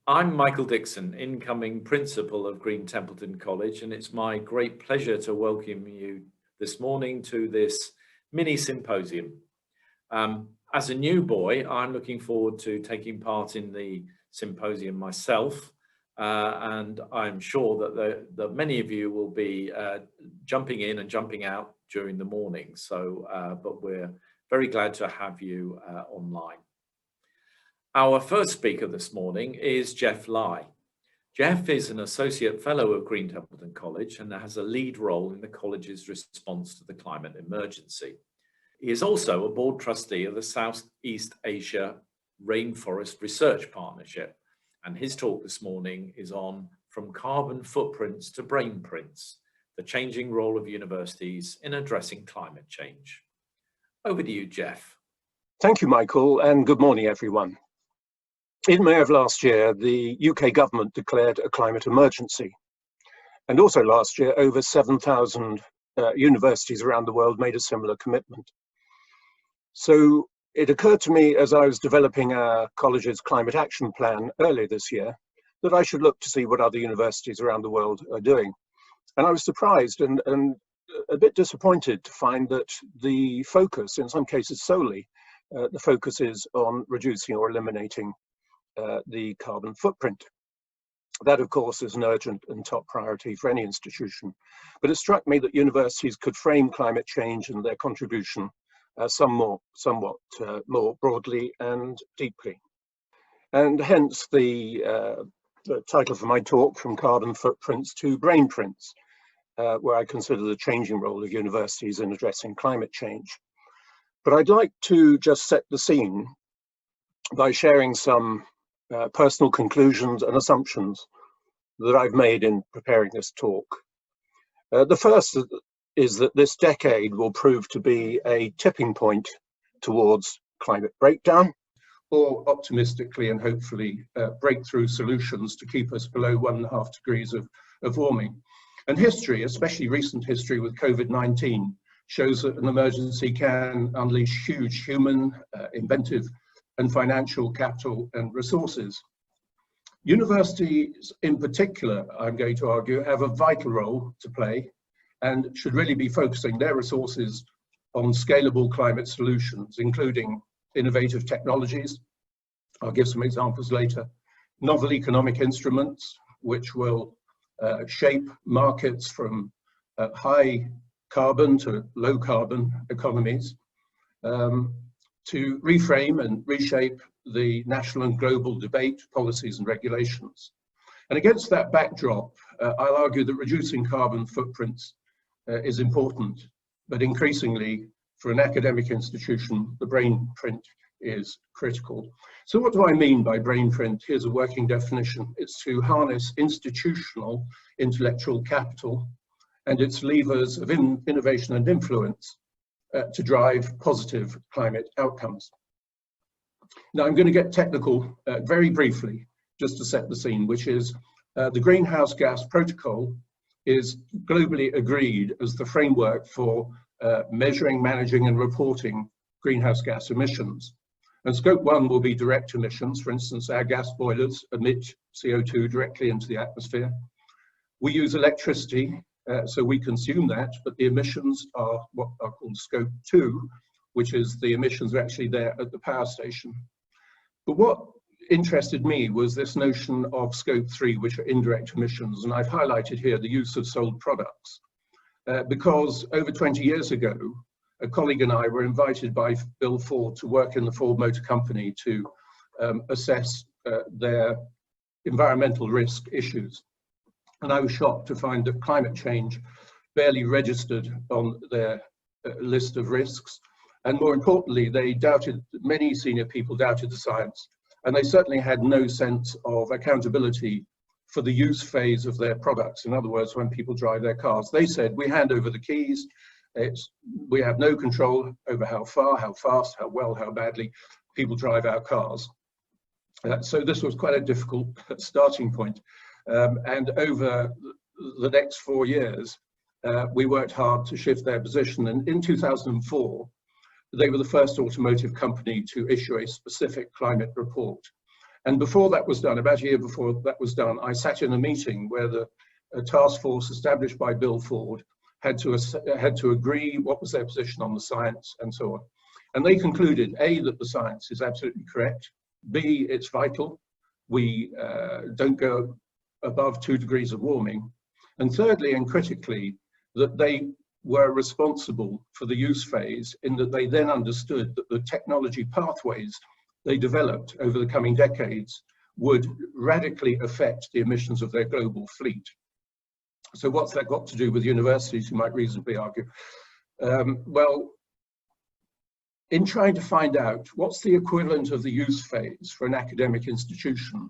I'm Michael Dixon, incoming principal of Green Templeton College, and it's my great pleasure to welcome you this morning to this mini-symposium. As a new boy, I'm looking forward to taking part in the symposium myself, and I'm sure that many of you will be jumping in and jumping out during the morning. But we're very glad to have you online. Our first speaker this morning is Geoff Lye. Geoff is an Associate Fellow of Green Templeton College and has a lead role in the college's response to the climate emergency. He is also a board trustee of the Southeast Asia Rainforest Research Partnership, and his talk this morning is on From Carbon Footprints to Brainprints, the changing role of universities in addressing climate change. Over to you, Geoff. Thank you, Michael, and good morning, everyone. In May of last year, the UK government declared a climate emergency. And also last year, over 7,000 universities around the world made a similar commitment. So it occurred to me as I was developing our college's climate action plan earlier this year, that I should look to see what other universities around the world are doing. And I was surprised and a bit disappointed to find that the focus, in some cases solely, the focus is on reducing or eliminating the carbon footprint. That, of course, is an urgent and top priority for any institution. But it struck me that universities could frame climate change and their contribution somewhat more broadly and deeply. And hence the title for my talk, From Carbon Footprints to Brainprints, where I consider the changing role of universities in addressing climate change. But I'd like to just set the scene by sharing some personal conclusions and assumptions that I've made in preparing this talk. The first is that this decade will prove to be a tipping point towards climate breakdown, or optimistically and hopefully breakthrough solutions to keep us below 1.5 degrees of warming. And history, especially recent history with COVID-19, shows that an emergency can unleash huge human, inventive, and financial capital and resources. Universities in particular, I'm going to argue, have a vital role to play and should really be focusing their resources on scalable climate solutions, including innovative technologies. I'll give some examples later. Novel economic instruments, which will shape markets from high carbon to low carbon economies, to reframe and reshape the national and global debate, policies and regulations. And against that backdrop, I'll argue that reducing carbon footprints is important, but increasingly for an academic institution, the brain print is critical. So what do I mean by brain print? Here's a working definition. It's to harness institutional intellectual capital and its levers of innovation and influence to drive positive climate outcomes. Now I'm going to get technical very briefly, just to set the scene, which is the Greenhouse Gas Protocol is globally agreed as the framework for measuring, managing and reporting greenhouse gas emissions. And scope 1 will be direct emissions. For instance, our gas boilers emit CO2 directly into the atmosphere. We use electricity, so we consume that, but the emissions are what are called scope 2, which is the emissions are actually there at the power station. But what interested me was this notion of scope 3, which are indirect emissions, and I've highlighted here the use of sold products. Because over 20 years ago, a colleague and I were invited by Bill Ford to work in the Ford Motor Company to assess their environmental risk issues. And I was shocked to find that climate change barely registered on their list of risks. And more importantly, many senior people doubted the science, and they certainly had no sense of accountability for the use phase of their products. In other words, when people drive their cars, they said, we hand over the keys, we have no control over how far, how fast, how well, how badly people drive our cars. So this was quite a difficult starting point. And over the next 4 years, we worked hard to shift their position. And in 2004, they were the first automotive company to issue a specific climate report. And before that was done, about a year before that was done, I sat in a meeting where a task force established by Bill Ford had to agree what was their position on the science and so on. And they concluded, A, that the science is absolutely correct, B, it's vital, we don't go above 2 degrees of warming, and thirdly and critically, that they were responsible for the use phase in that they then understood that the technology pathways they developed over the coming decades would radically affect the emissions of their global fleet. So what's that got to do with universities, you might reasonably argue? Well, in trying to find out what's the equivalent of the use phase for an academic institution,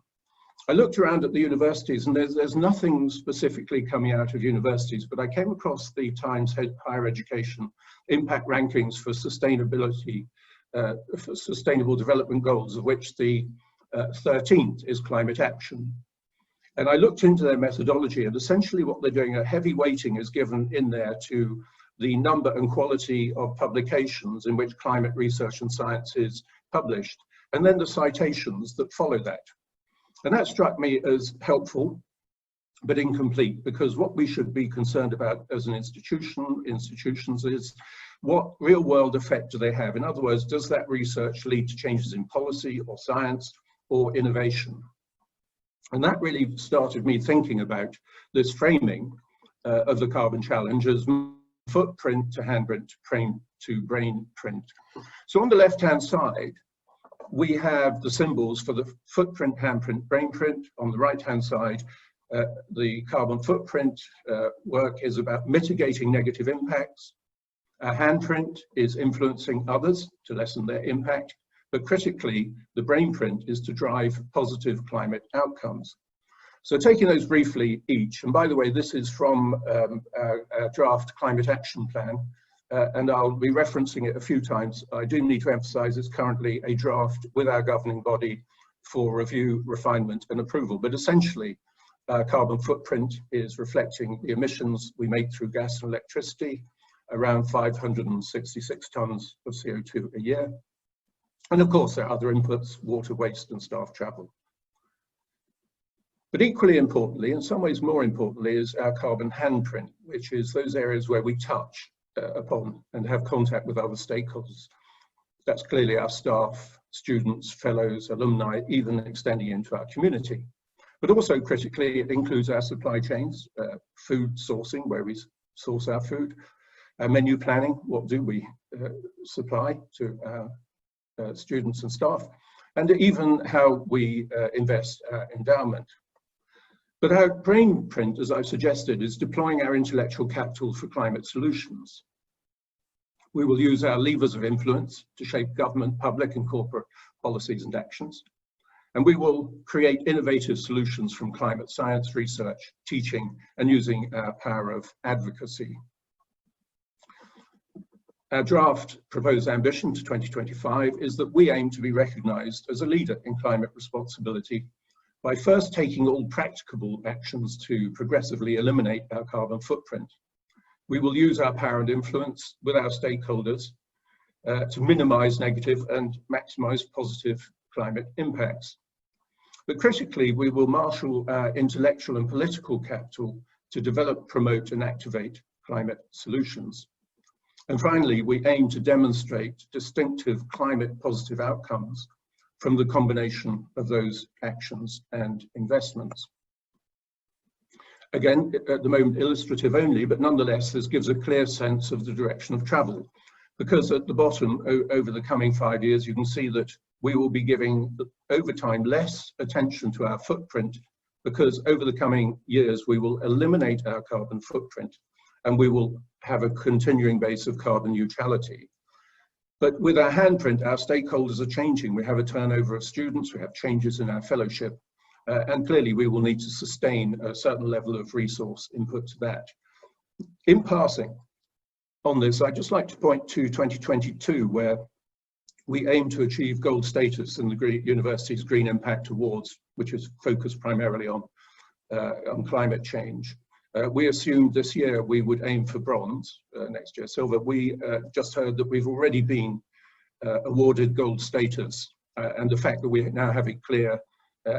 I looked around at the universities, and there's nothing specifically coming out of universities, but I came across the Times Higher Education Impact Rankings for Sustainability, for Sustainable Development Goals, of which the 13th is climate action. And I looked into their methodology, and essentially what they're doing, a heavy weighting is given in there to the number and quality of publications in which climate research and science is published, and then the citations that follow that. And that struck me as helpful, but incomplete, because what we should be concerned about as an institutions is what real world effect do they have? In other words, does that research lead to changes in policy or science or innovation? And that really started me thinking about this framing of the carbon challenge as footprint to handprint to brain print. So on the left-hand side, we have the symbols for the footprint, handprint, brain print. On the right-hand side, the carbon footprint work is about mitigating negative impacts. Handprint is influencing others to lessen their impact. But critically, the brain print is to drive positive climate outcomes. So taking those briefly each, and by the way, this is from our draft climate action plan, and I'll be referencing it a few times. I do need to emphasize it's currently a draft with our governing body for review, refinement and approval. But essentially, carbon footprint is reflecting the emissions we make through gas and electricity, around 566 tons of CO2 a year. And of course, there are other inputs, water, waste, and staff travel. But equally importantly, in some ways more importantly, is our carbon handprint, which is those areas where we touch upon and have contact with other stakeholders. That's clearly our staff, students, fellows, alumni, even extending into our community. But also critically, it includes our supply chains, food sourcing, where we source our food, our menu planning, what do we supply to our students and staff, and even how we invest endowment. But our brain print, as I've suggested, is deploying our intellectual capital for climate solutions. We will use our levers of influence to shape government, public and corporate policies and actions. And we will create innovative solutions from climate science, research, teaching, and using our power of advocacy. Our draft proposed ambition to 2025 is that we aim to be recognized as a leader in climate responsibility by first taking all practicable actions to progressively eliminate our carbon footprint. We will use our power and influence with our stakeholders to minimize negative and maximize positive climate impacts. But critically, we will marshal our intellectual and political capital to develop, promote, and activate climate solutions. And finally, we aim to demonstrate distinctive climate positive outcomes from the combination of those actions and investments. Again, at the moment illustrative only, but nonetheless, this gives a clear sense of the direction of travel. Because at the bottom, over the coming 5 years, you can see that we will be giving, over time, less attention to our footprint, because over the coming years, we will eliminate our carbon footprint, and we will have a continuing base of carbon neutrality. But with our handprint, our stakeholders are changing. We have a turnover of students, we have changes in our fellowship, and clearly we will need to sustain a certain level of resource input to that. In passing on this, I'd just like to point to 2022, where we aim to achieve gold status in the university's Green Impact Awards, which is focused primarily on climate change. We assumed this year we would aim for bronze, next year silver. We just heard that we've already been awarded gold status, and the fact that we now have a clear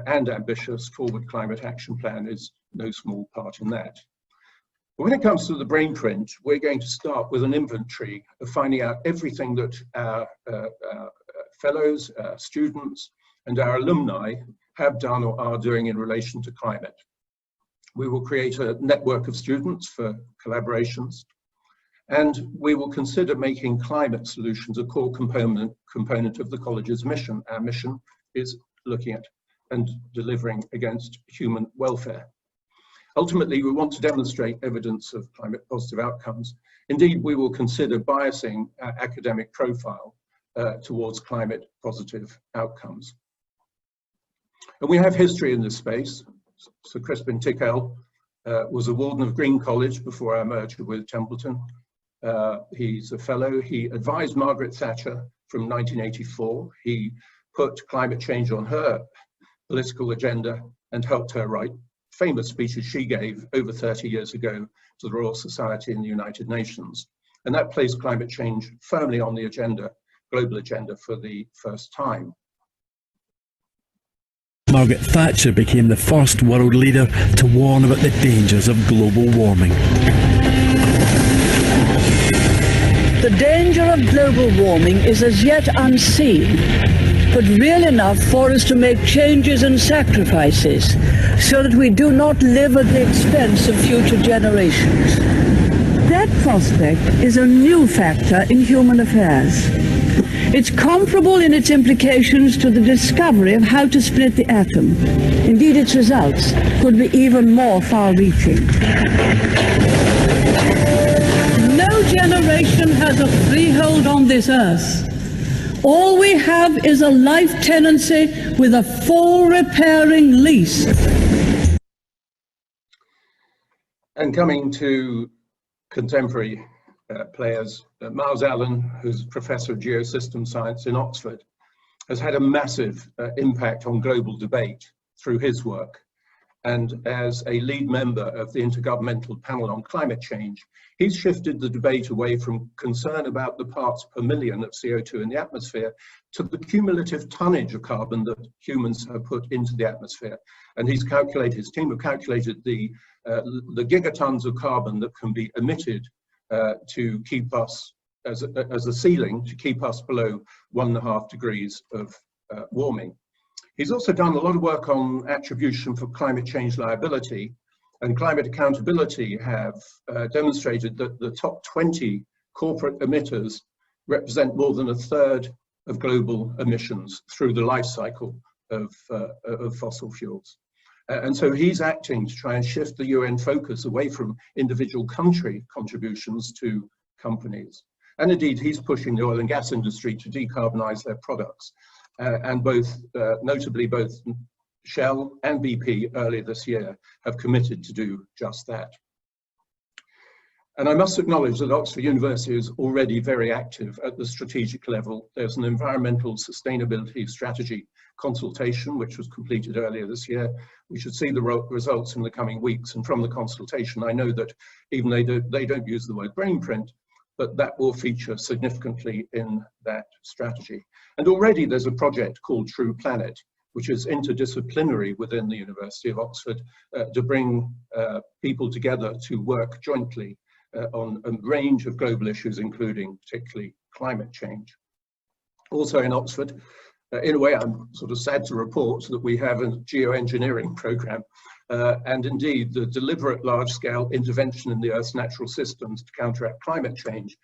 and ambitious forward climate action plan is no small part in that. But when it comes to the brain print, we're going to start with an inventory of finding out everything that our fellows, our students, and our alumni have done or are doing in relation to climate. We will create a network of students for collaborations, and we will consider making climate solutions a core component of the college's mission. Our mission is looking at and delivering against human welfare. Ultimately, we want to demonstrate evidence of climate positive outcomes. Indeed, we will consider biasing our academic profile towards climate positive outcomes. And we have history in this space. Sir Crispin Tickell was a warden of Green College before our merger with Templeton. He's a fellow. He advised Margaret Thatcher from 1984. He put climate change on her political agenda and helped her write famous speeches she gave over 30 years ago to the Royal Society and the United Nations. And that placed climate change firmly on the agenda, global agenda, for the first time. Margaret Thatcher became the first world leader to warn about the dangers of global warming. The danger of global warming is as yet unseen, but real enough for us to make changes and sacrifices so that we do not live at the expense of future generations. That prospect is a new factor in human affairs. It's comparable in its implications to the discovery of how to split the atom. Indeed, its results could be even more far-reaching. No generation has a freehold on this earth. All we have is a life tenancy with a full repairing lease. And coming to contemporary players, Miles Allen, who's Professor of Geosystem Science in Oxford, has had a massive impact on global debate through his work. And as a lead member of the Intergovernmental Panel on Climate Change, he's shifted the debate away from concern about the parts per million of CO2 in the atmosphere to the cumulative tonnage of carbon that humans have put into the atmosphere. And his team have calculated the gigatons of carbon that can be emitted to keep us as a ceiling, to keep us below 1.5 degrees of warming. He's also done a lot of work on attribution for climate change liability, and climate accountability have demonstrated that the top 20 corporate emitters represent more than 1/3 of global emissions through the life cycle of fossil fuels. And so he's acting to try and shift the UN focus away from individual country contributions to companies. And indeed, he's pushing the oil and gas industry to decarbonize their products. And notably both Shell and BP earlier this year have committed to do just that. And I must acknowledge that Oxford University is already very active at the strategic level. There's an environmental sustainability strategy consultation, which was completed earlier this year. We should see the results in the coming weeks. And from the consultation, I know that even they don't use the word brain print, but that will feature significantly in that strategy. And already there's a project called True Planet, which is interdisciplinary within the University of Oxford to bring people together to work jointly on a range of global issues, including particularly climate change. Also in Oxford, in a way, I'm sort of sad to report that we have a geoengineering program, and indeed the deliberate large-scale intervention in the Earth's natural systems to counteract climate change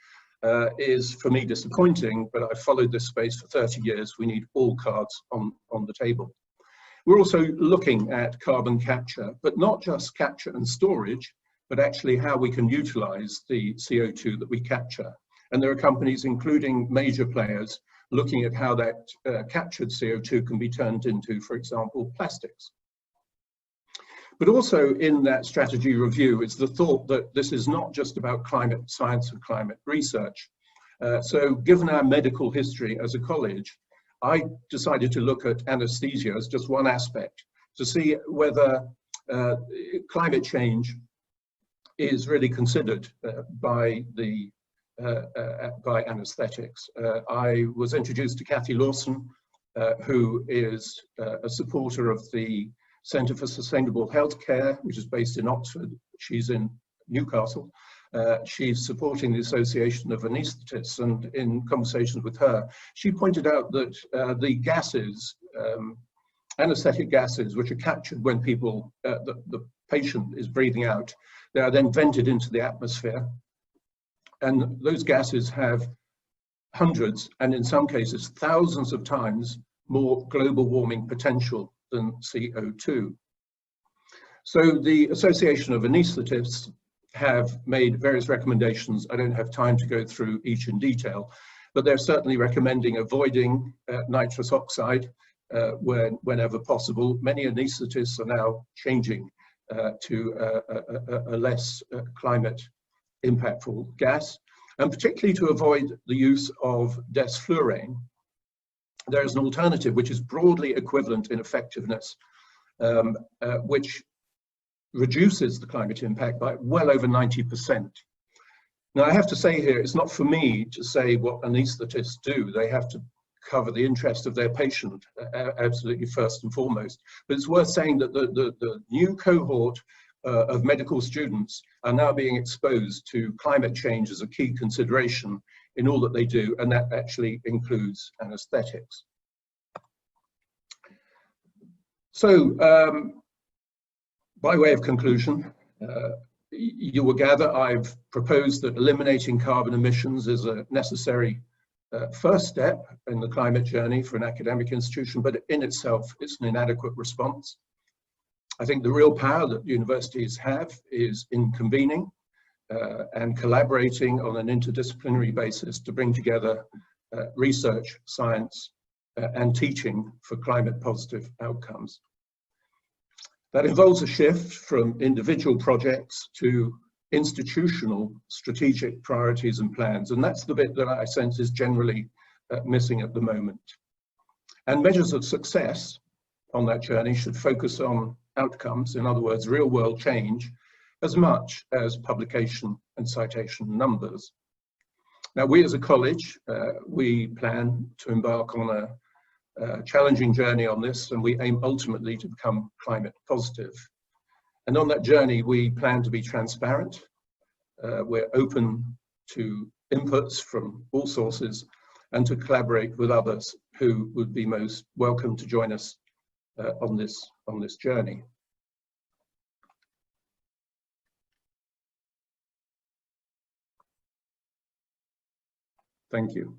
is, for me, disappointing, but I've followed this space for 30 years. We need all cards on the table. We're also looking at carbon capture, but not just capture and storage, but actually how we can utilize the CO2 that we capture. And there are companies, including major players, looking at how that captured CO2 can be turned into, for example, plastics. But also in that strategy review is the thought that this is not just about climate science and climate research. So given our medical history as a college, I decided to look at anesthesia as just one aspect to see whether climate change is really considered by anesthetics. I was introduced to Kathy Lawson who is a supporter of the Centre for Sustainable Healthcare, which is based in Oxford. She's in Newcastle. She's supporting the Association of Anaesthetists, and in conversations with her, she pointed out that the gases, anaesthetic gases, which are captured when people, the patient is breathing out, they are then vented into the atmosphere. And those gases have hundreds, and in some cases, thousands of times more global warming potential than CO2. So the Association of Anaesthetists have made various recommendations. I don't have time to go through each in detail, but they're certainly recommending avoiding nitrous oxide whenever possible. Many anaesthetists are now changing to a less climate impactful gas, and particularly to avoid the use of desflurane. There is an alternative which is broadly equivalent in effectiveness, which reduces the climate impact by well over 90%. Now, I have to say here, it's not for me to say what anaesthetists do. They have to cover the interest of their patient, absolutely first and foremost. But it's worth saying that the new cohort of medical students are now being exposed to climate change as a key consideration in all that they do, and that actually includes anaesthetics. So, by way of conclusion, you will gather I've proposed that eliminating carbon emissions is a necessary first step in the climate journey for an academic institution, but in itself, it's an inadequate response. I think the real power that universities have is in convening and collaborating on an interdisciplinary basis to bring together research, science, and teaching for climate positive outcomes. That involves a shift from individual projects to institutional strategic priorities and plans, and that's the bit that I sense is generally missing at the moment. And measures of success on that journey should focus on outcomes, in other words, real world change, as much as publication and citation numbers. Now, we as a college, we plan to embark on a challenging journey on this, and we aim ultimately to become climate positive. And on that journey, we plan to be transparent. We're open to inputs from all sources and to collaborate with others who would be most welcome to join us on this journey. Thank you.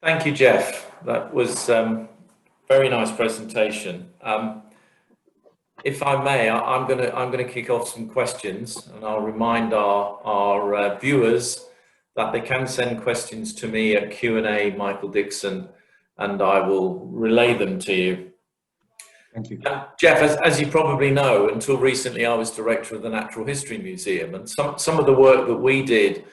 Thank you, Geoff. That was very nice presentation. If I may, I'm going to kick off some questions, and I'll remind our viewers that they can send questions to me at Q&A Michael Dixon, and I will relay them to you. Thank you. Geoff, as you probably know, until recently I was director of the Natural History Museum, and some of the work that we did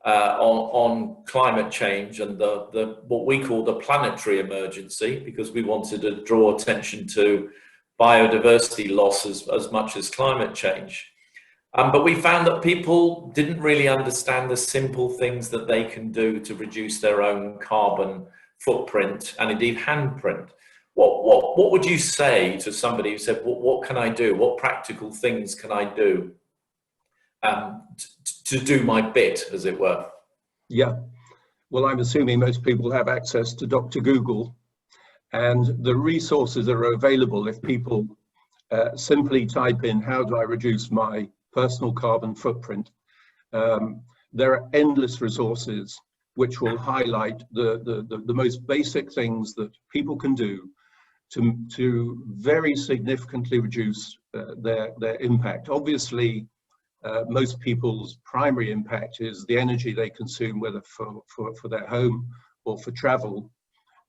on climate change and the what we call the planetary emergency, because we wanted to draw attention to biodiversity loss as much as climate change. But we found that people didn't really understand the simple things that they can do to reduce their own carbon footprint and indeed handprint. What would you say to somebody who said, what can I do? What practical things can I do to do my bit, as it were? Yeah, well, I'm assuming most people have access to Dr. Google, and the resources that are available if people simply type in, how do I reduce my personal carbon footprint? There are endless resources which will highlight the most basic things that people can do to very significantly reduce their impact. Obviously, most people's primary impact is the energy they consume, whether for their home or for travel.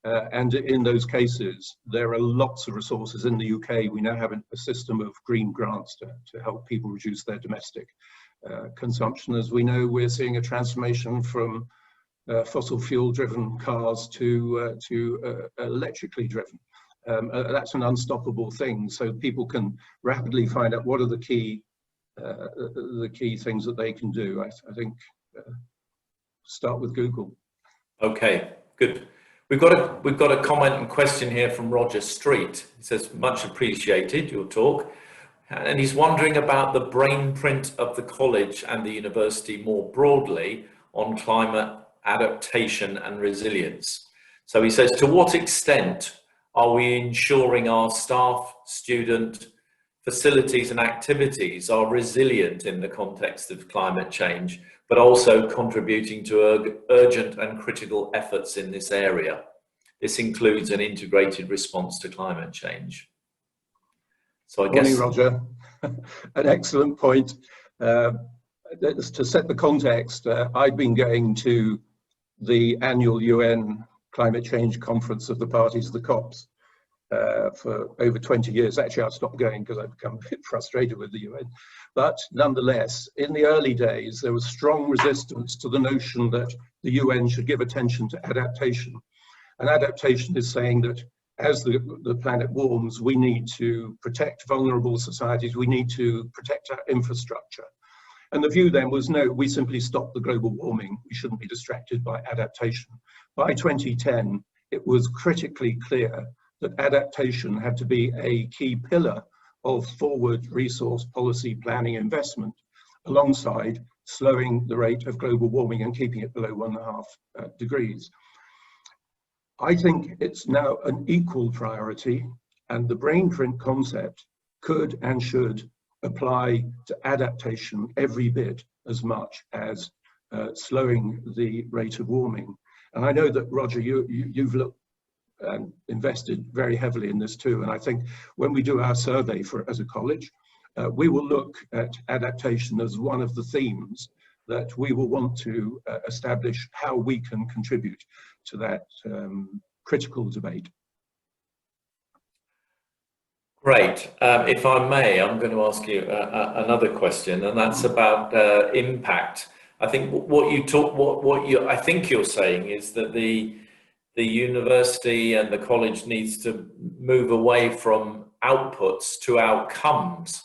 And in those cases, there are lots of resources. In the UK, we now have a system of green grants to help people reduce their domestic consumption. As we know, we're seeing a transformation from fossil fuel driven cars to electrically driven. That's an unstoppable thing. So people can rapidly find out what are the key things that they can do. I think start with Google. Okay, good. We've got a comment and question here from Roger Street. He says, much appreciated your talk. And he's wondering about the brain print of the college and the university more broadly on climate adaptation and resilience. So he says, to what extent are we ensuring our staff, student, facilities and activities are resilient in the context of climate change, but also contributing to urgent and critical efforts in this area? This includes an integrated response to climate change. So I guess... Morning, Roger. An excellent point. To set the context, I've been going to the annual UN Climate Change Conference of the Parties, the COPs, for over 20 years. Actually, I stopped going because I've become a bit frustrated with the UN. But nonetheless, in the early days, there was strong resistance to the notion that the UN should give attention to adaptation. And adaptation is saying that as the planet warms, we need to protect vulnerable societies, we need to protect our infrastructure. And the view then was, no, we simply stop the global warming, we shouldn't be distracted by adaptation. By 2010, it was critically clear that adaptation had to be a key pillar of forward resource policy planning investment, alongside slowing the rate of global warming and keeping it below 1.5 degrees. I think it's now an equal priority, and the brain print concept could and should apply to adaptation every bit as much as slowing the rate of warming. And I know that, Roger, you've looked and invested very heavily in this too. And I think when we do our survey as a college, we will look at adaptation as one of the themes that we will want to establish how we can contribute to that critical debate. Great. If I may, I'm going to ask you another question, and that's about impact. I think I think you're saying is that the university and the college needs to move away from outputs to outcomes.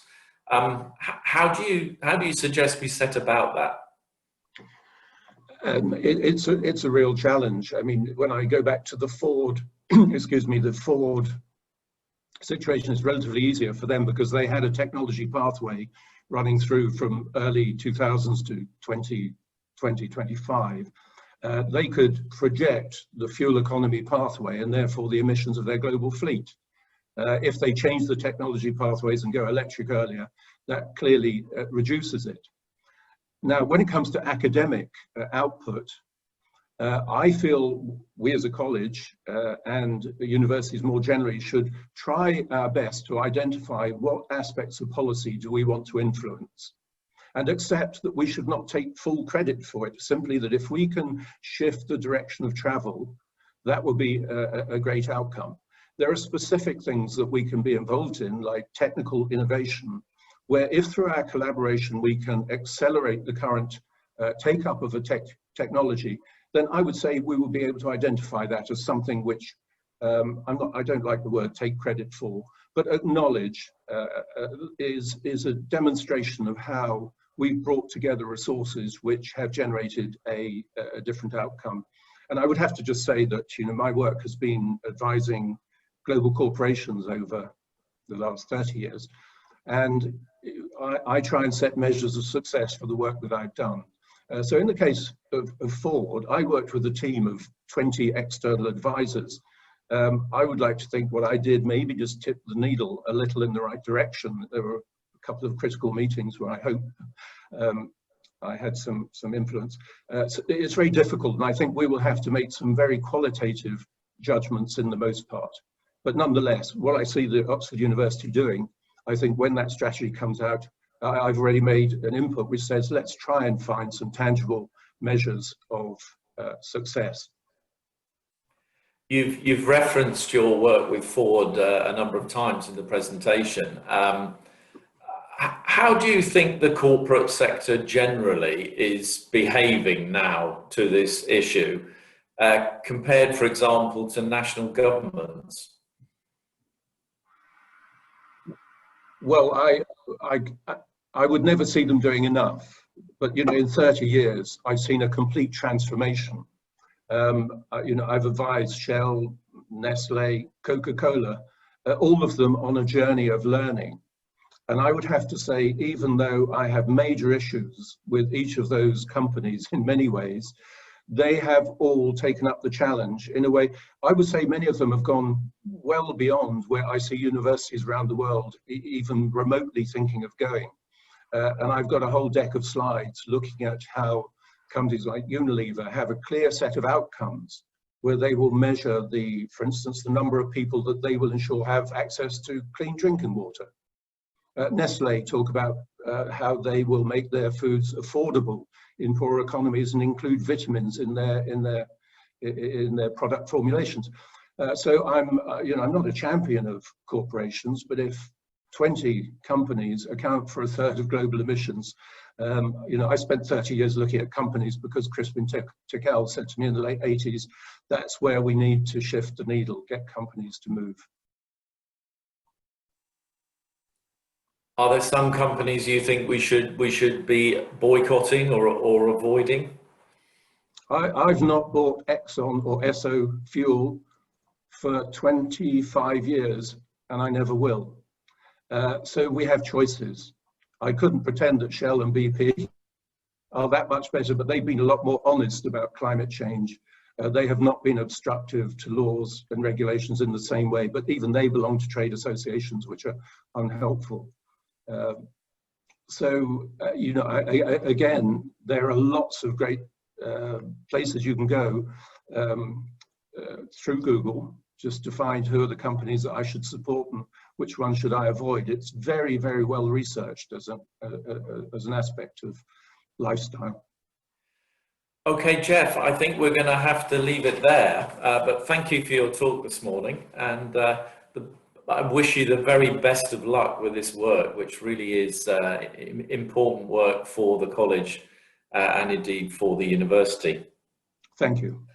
How do you suggest we set about that? It's a real challenge. I mean, when I go back to the Ford, excuse me, the Ford situation is relatively easier for them because they had a technology pathway running through from early 2000s to 2025. They could project the fuel economy pathway and therefore the emissions of their global fleet. If they change the technology pathways and go electric earlier, that clearly reduces it. Now, when it comes to academic output, I feel we as a college and universities more generally should try our best to identify what aspects of policy do we want to influence, and accept that we should not take full credit for it, simply that if we can shift the direction of travel, that will be a great outcome. There are specific things that we can be involved in, like technical innovation, where if through our collaboration we can accelerate the current take-up of a technology, then I would say we will be able to identify that as something which I don't like the word take credit for, but acknowledge is a demonstration of how we've brought together resources which have generated a different outcome. And I would have to just say that, you know, my work has been advising global corporations over the last 30 years. And I try and set measures of success for the work that I've done. So in the case of Ford, I worked with a team of 20 external advisors. I would like to think what I did maybe just tipped the needle a little in the right direction. There were a couple of critical meetings where I hope I had some influence. So it's very difficult, and I think we will have to make some very qualitative judgments in the most part. But nonetheless, what I see the Oxford University doing, I think when that strategy comes out, I've already made an input which says, let's try and find some tangible measures of success. You've referenced your work with Ford a number of times in the presentation. How do you think the corporate sector generally is behaving now to this issue, compared, for example, to national governments? Well, I would never see them doing enough. but in 30 years, I've seen a complete transformation. I've advised Shell, Nestle, Coca-Cola, all of them on a journey of learning. And I would have to say, even though I have major issues with each of those companies in many ways, they have all taken up the challenge in a way. I would say many of them have gone well beyond where I see universities around the world even remotely thinking of going. And I've got a whole deck of slides looking at how companies like Unilever have a clear set of outcomes where they will measure for instance, the number of people that they will ensure have access to clean drinking water. Nestle talk about how they will make their foods affordable in poorer economies and include vitamins in their product formulations. So I'm not a champion of corporations, but if 20 companies account for a third of global emissions, I spent 30 years looking at companies because Crispin Tickell said to me in the late 80s, that's where we need to shift the needle, get companies to move. Are there some companies you think we should be boycotting or avoiding? I've not bought Exxon or Esso fuel for 25 years, and I never will. So we have choices. I couldn't pretend that Shell and BP are that much better, but they've been a lot more honest about climate change. They have not been obstructive to laws and regulations in the same way, but even they belong to trade associations, which are unhelpful. Again, there are lots of great places you can go through Google just to find who are the companies that I should support and which one should I avoid. It's very, very well researched as an aspect of lifestyle. Okay, Geoff, I think we're going to have to leave it there, but thank you for your talk this morning, and I wish you the very best of luck with this work, which really is important work for the college and indeed for the university. Thank you.